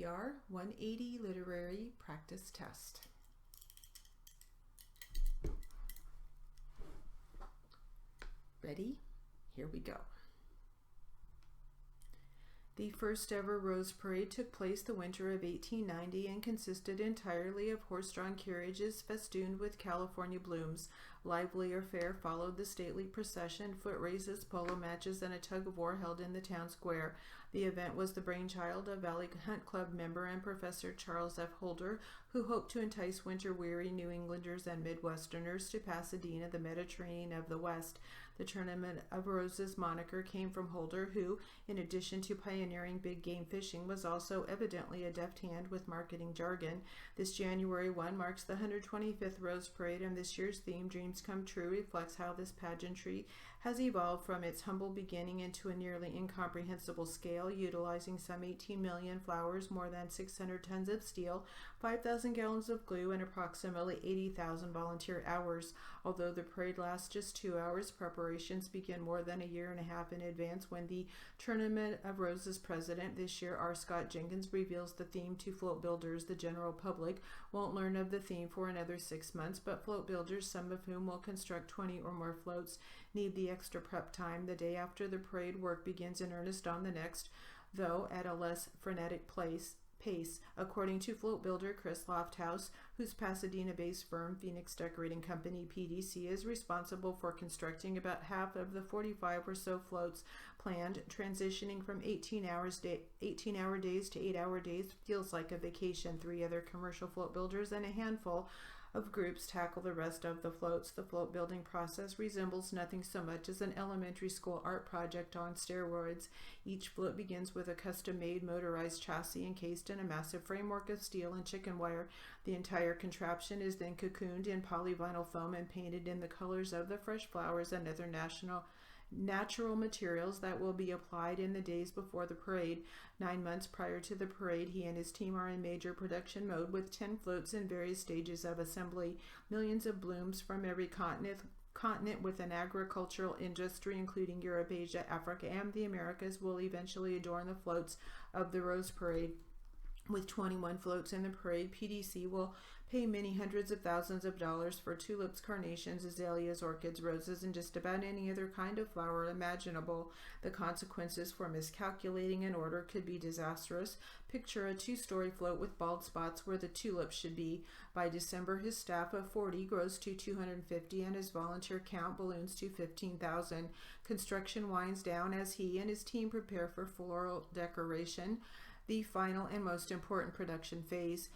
RPR 180 Literary Practice Test. Ready? Here we go. The first ever Rose Parade took place the winter of 1890 and consisted entirely of horse-drawn carriages festooned with California blooms. Livelier fare followed the stately procession, foot races, polo matches, and a tug-of-war held in the town square. The event was the brainchild of Valley Hunt Club member and Professor Charles F. Holder, who hoped to entice winter-weary New Englanders and Midwesterners to Pasadena, the Mediterranean of the West. The Tournament of Roses moniker came from Holder, who, in addition to pioneering big game fishing, was also evidently a deft hand with marketing jargon. This January 1 marks the 125th Rose Parade, and this year's theme, Dreams Come True, reflects how this pageantry has evolved from its humble beginning into a nearly incomprehensible scale, utilizing some 18 million flowers, more than 600 tons of steel, 5,000 gallons of glue, and approximately 80,000 volunteer hours. Although the parade lasts just 2 hours, preparations begin more than a year and a half in advance when the Tournament of Roses president, this year R. Scott Jenkins, reveals the theme to float builders. The general public won't learn of the theme for another 6 months, but float builders, some of whom will construct 20 or more floats, need the extra prep time. The day after the parade, work begins in earnest on the next, though at a less frenetic pace. According to float builder Chris Lofthouse, whose Pasadena-based firm Phoenix Decorating Company (PDC) is responsible for constructing about half of the 45 or so floats planned, transitioning from 18-hour days to 8-hour days feels like a vacation. 3 other commercial float builders and a handful of groups tackle the rest of the floats. The float building process resembles nothing so much as an elementary school art project on steroids. Each float begins with a custom-made motorized chassis encased in a massive framework of steel and chicken wire. The entire contraption is then cocooned in polyvinyl foam and painted in the colors of the fresh flowers and other natural materials that will be applied in the days before the parade. 9 months prior to the parade, he and his team are in major production mode with 10 floats in various stages of assembly. Millions of blooms from every continent with an agricultural industry, including Europe, Asia, Africa, and the Americas, will eventually adorn the floats of the Rose Parade. With 21 floats in the parade, PDC will pay many hundreds of thousands of dollars for tulips, carnations, azaleas, orchids, roses, and just about any other kind of flower imaginable. The consequences for miscalculating an order could be disastrous. Picture a 2-story float with bald spots where the tulips should be. By December, his staff of 40 grows to 250 and his volunteer count balloons to 15,000. Construction winds down as he and his team prepare for floral decoration, the final and most important production phase.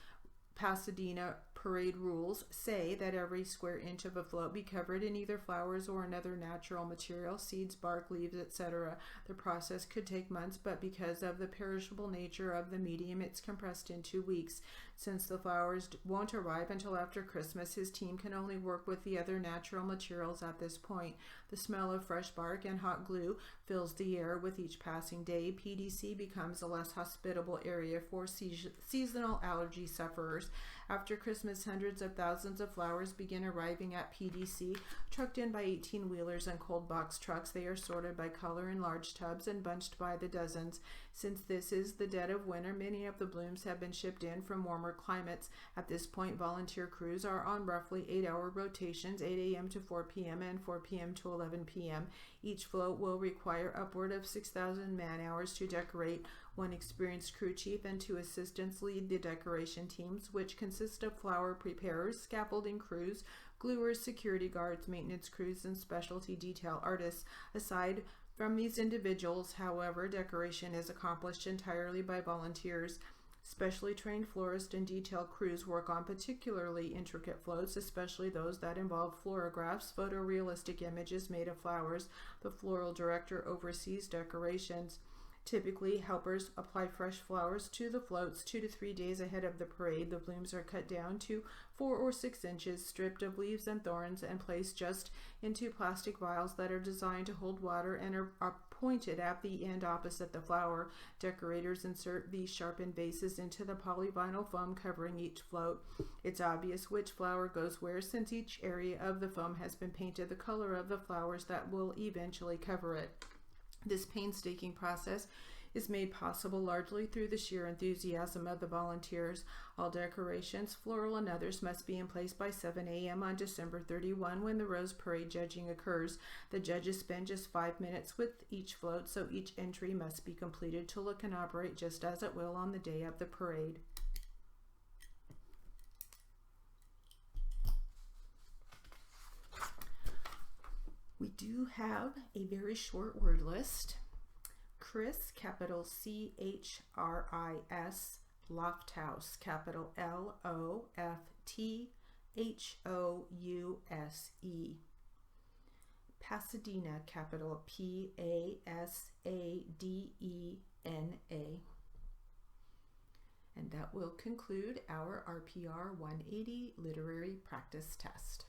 Pasadena parade rules say that every square inch of a float be covered in either flowers or another natural material, seeds, bark, leaves, etc. The process could take months, but because of the perishable nature of the medium, it's compressed in 2 weeks. Since the flowers won't arrive until after Christmas, his team can only work with the other natural materials at this point. The smell of fresh bark and hot glue fills the air. With each passing day, PDC becomes a less hospitable area for seasonal allergy sufferers. After Christmas, hundreds of thousands of flowers begin arriving at PDC, trucked in by 18-wheelers and cold box trucks. They are sorted by color in large tubs and bunched by the dozens. Since this is the dead of winter, many of the blooms have been shipped in from warmer climates. At this point, volunteer crews are on roughly 8-hour rotations, 8 a.m. to 4 p.m. and 4 p.m. to 11 p.m. Each float will require upward of 6,000 man-hours to decorate. 1 experienced crew chief and 2 assistants lead the decoration teams, which consist of flower preparers, scaffolding crews, gluers, security guards, maintenance crews, and specialty detail artists. Aside from these individuals, however, decoration is accomplished entirely by volunteers. Specially trained florists and detail crews work on particularly intricate floats, especially those that involve floragraphs, photorealistic images made of flowers. The floral director oversees decorations. Typically, helpers apply fresh flowers to the floats 2 to 3 days ahead of the parade. The blooms are cut down to 4 or 6 inches, stripped of leaves and thorns, and placed just into plastic vials that are designed to hold water and are pointed at the end opposite the flower. Decorators insert these sharpened bases into the polyvinyl foam covering each float. It's obvious which flower goes where, since each area of the foam has been painted the color of the flowers that will eventually cover it. This painstaking process is made possible largely through the sheer enthusiasm of the volunteers. All decorations, floral and others, must be in place by 7 a.m. on December 31 when the Rose Parade judging occurs. The judges spend just 5 minutes with each float, so each entry must be completed to look and operate just as it will on the day of the parade. We do have a very short word list. Chris, capital C-H-R-I-S, Lofthouse, capital L-O-F-T-H-O-U-S-E. Pasadena, capital P-A-S-A-D-E-N-A. And that will conclude our RPR 180 literary practice test.